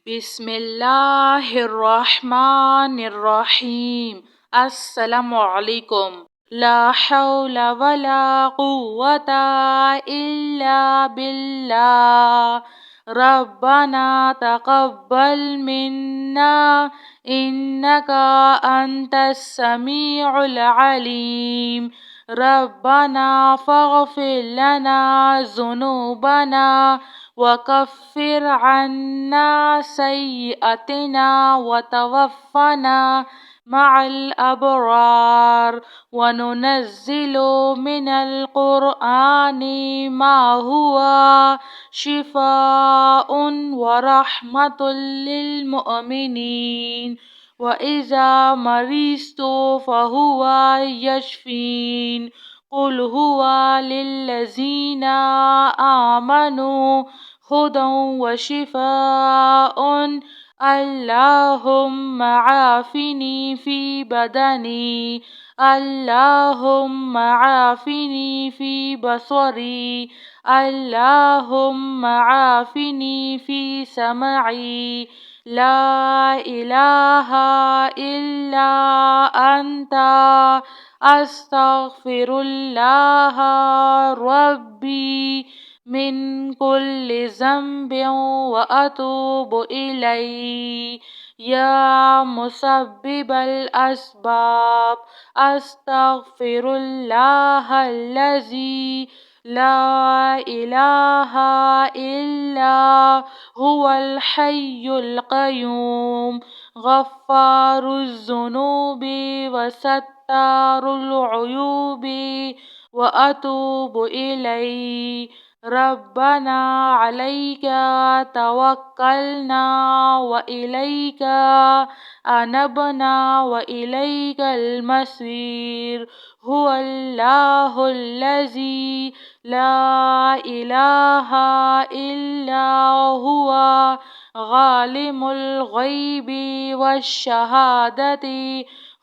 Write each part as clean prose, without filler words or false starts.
بسم اللہ الرحمن الرحیم۔ السلام علیکم۔ لا حول ولا قوة الا باللہ۔ ربنا تقبل منا انک انت السمیع العلیم۔ ربنا فاغفر لنا ذنوبنا وكفر عنا سيئاتنا وتوفنا مع الأبرار، وننزل من القرآن ما هو شفاء ورحمة للمؤمنين، وإذا مرضت فهو يشفين۔ قل هو للذين آمنوا هدى وشفاء۔ اللهم عافني في بدني، اللهم عافني في بصري، اللهم عافني في سمعي، لا إله إلا أنت أستغفر الله ربي من كل ذنب وأتوب إليه، يا مسبب الأسباب أستغفر الله الذي لا إله إلا هو الحي القيوم، غفار الذنوب وستار العيوب، وأتوب إليه۔ ربنا عليك توكلنا وإليك أنبنا وإليك المصير، هو الله الذي لا إله إلا هو عالم الغيب والشهادة،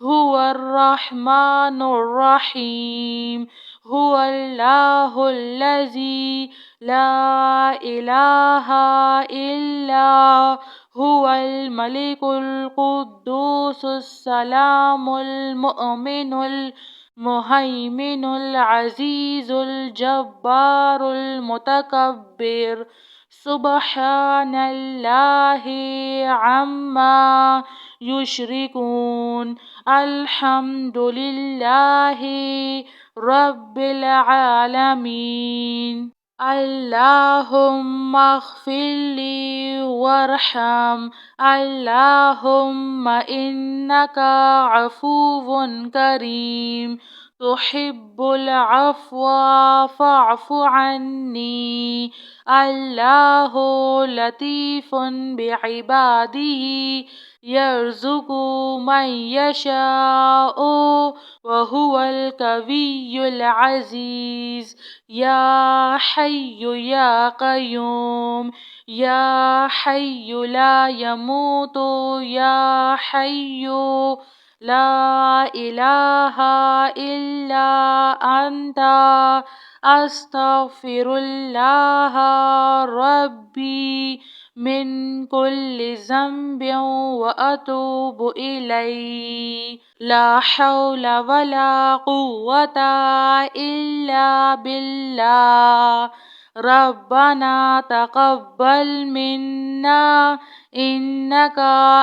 هو الرحمن الرحيم، هو الله الذي لا إله إلا هو الملك القدوس السلام المؤمن المهيمن العزيز الجبار المتكبر، سبحان الله عما يشركون، الحمد لله رب العالمين۔ اللهم اغفر لي وارحم، اللهم إنك عفو كريم تحب العفو فاعف عني، الله لطيف بعباده يرزق من يشاء وهو القوي العزيز، يا حي يا قيوم، يا حي لا يموت، يا حي لا إله إلا أنت أستغفر الله ربي من كل ذنب وأتوب إليه، لا حول ولا قوة إلا بالله۔ ربنا تقبل منا إنك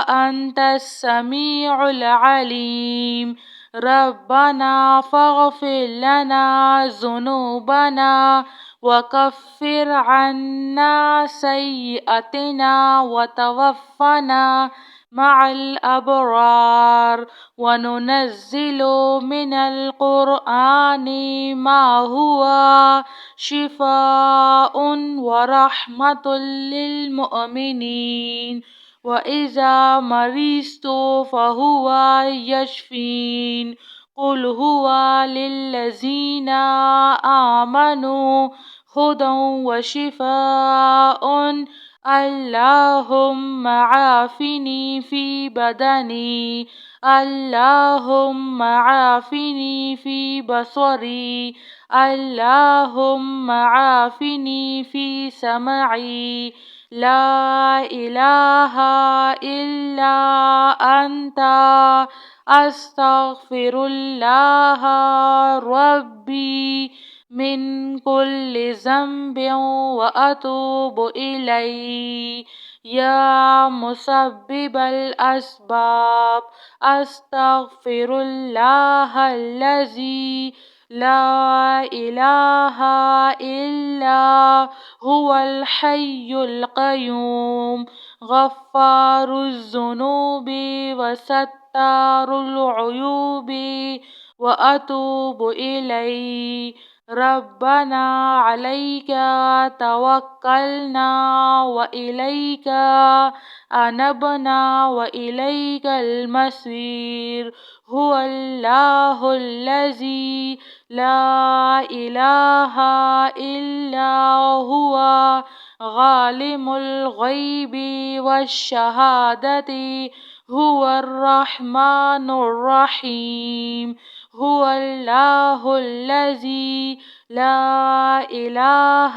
أنت السميع العليم، ربنا فاغفر لنا ذنوبنا وكفر عنا سيئاتنا وتوفنا مع الأبرار، وننزل من القرآن ما هو شفاء ورحمة للمؤمنين، وإذا مرضت فهو يشفين۔ قل هو للذين آمنوا هدى وشفاء، اللهم عافني في بدني، اللهم عافني في بصري، اللهم عافني في سمعي، لا إله إلا أنت أستغفر الله ربي من كل ذنب وأتوب إليه. يا مسبب الأسباب أستغفر الله الذي لا إله إلا هو الحي القيوم غفار الذنوب وستار العيوب وأتوب إليه. ربنا عليك توكلنا وإليك أنبنا وإليك المصير. هو الله الذي لا إله إلا هو عالم الغيب والشهادة هو الرحمن الرحيم. هو الله الذي لا إله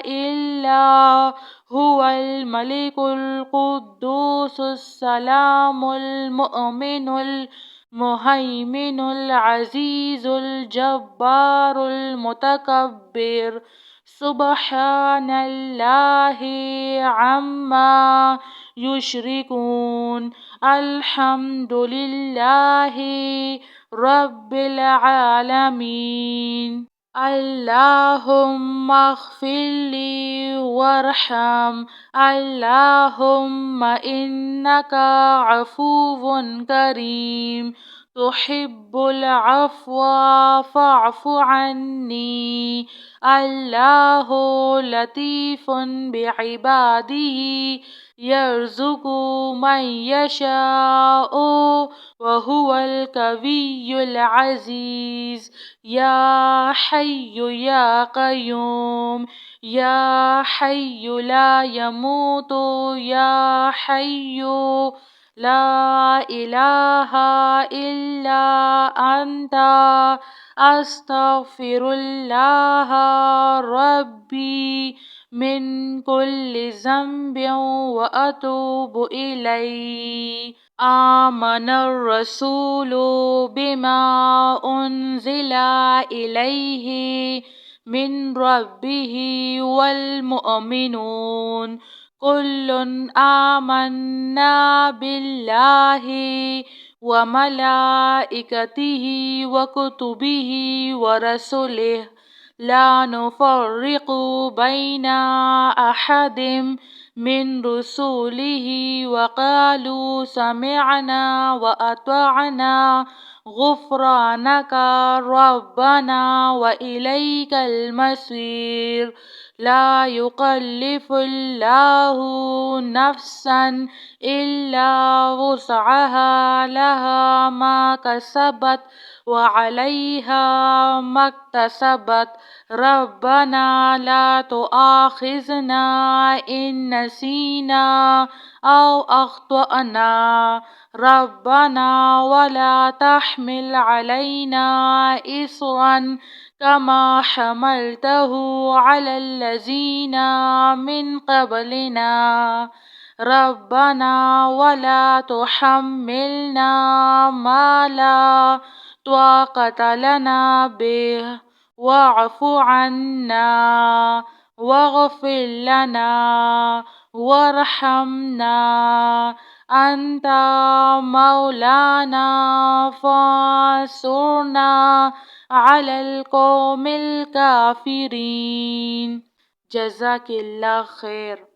إلا هو الملك القدوس السلام المؤمن المهيمن العزيز الجبار المتكبر. سبحان الله عما يشركون. الحمد لله رب العالمين. اللهم اغفر لي وارحم. اللهم إنك عفو كريم تحب العفو فاعف عني. الله لطيف بعباده يرزق من يشاء وهو القوي العزيز. يا حي يا قيوم يا حي لا يموت يا حي لا إله إلا أنت أستغفر الله ربي من كل ذنب وأتوب إليه. آمن الرسول بما أنزل إليه من ربه والمؤمنون كل آمنا بالله وملائكته وكتبه ورسله لا نفرق بين أحد من رسله وقالوا سمعنا وأطعنا غفرانك ربنا وإليك المصير. لا يكلف الله نفسا إلا وسعها لها ما كسبت وعليها ما اكتسبت. ربنا لا تؤاخذنا إن نسينا أو أخطأنا. ربنا ولا تحمل علينا إصرا كما حملته على الذين من قبلنا. ربنا ولا تحملنا ما لا طاقة لنا به واعف عنا واغفر لنا وارحمنا. أنت مولانا فانصرنا على القوم الكافرين. جزاك الله خير.